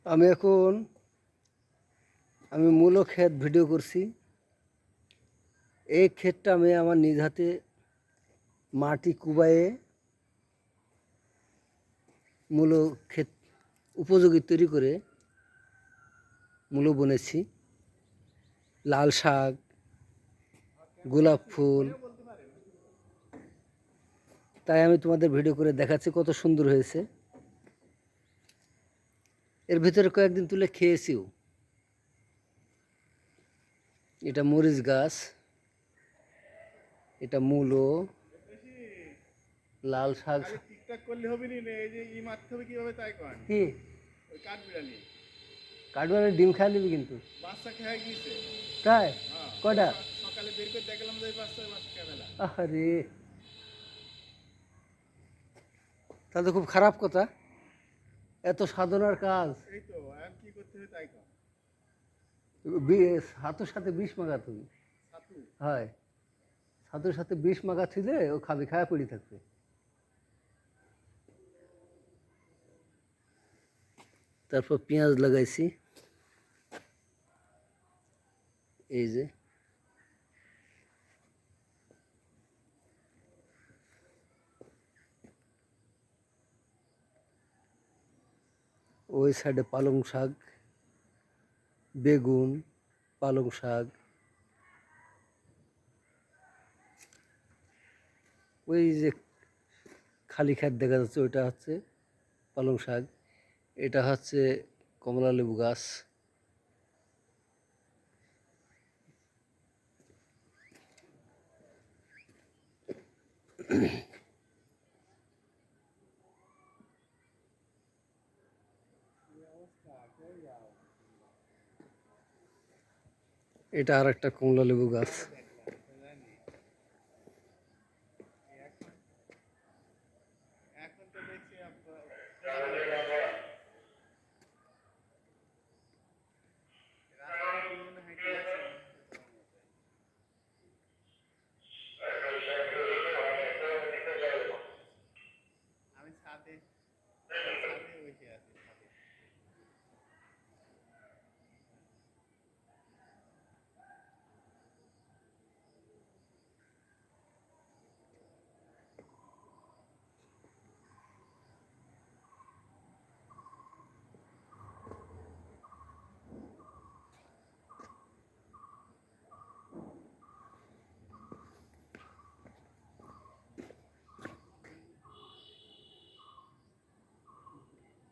আমি এখন মূলো ক্ষেত ভিডিও করছি। এই ক্ষেতটা আমি আমার নিজ হাতে মাটি কুবায়ে মূলো ক্ষেত উপযোগী তৈরি করে মূলো বুনেছি। লাল শাক, গোলাপ ফুল, তাই আমি তোমাদের ভিডিও করে দেখাচ্ছি কত সুন্দর হয়েছে। এর ভিতরে কয়েকদিন তুলে খেয়েছিও। এটা মরিচ গাছ, এটা মূলো, লাল শাক। ঠিকঠাক করলে হবে নি, এই যে ই মারতে হবে কিভাবে তাই কন। কি ওই কাঠবিড়ালি কাঠবিড়ালি ডিম খাই নিবি কিন্তু। বাচ্চা খেয়ে গিয়েছে। তাই হ্যাঁ, কয়টা? সকালে বের করে দেখলাম যে বাচ্চা খেয়ে ফেলা। আরে তা তো খুব খারাপ কথা, এত সাধনার কাজ। এই তো এখন কি করতে হবে তাই কন। হাতুর সাথে বিষ মাখা তুমি। ছাতু হয়, হাতুর সাথে বিষ মাখা ছিলে ও খাবি, খায়া পড়ে থাকবে। তারপর পেঁয়াজ লাগাইছি, এই যে ওই সাইডে পালং শাক, বেগুন, পালং শাক, ওই যে খালি খাত দেখা যাচ্ছে ওইটা হচ্ছে পালং শাক, এটা হচ্ছে কমলা লেবু গাছ। এটা আর একটা কমলা লেবু গাছ।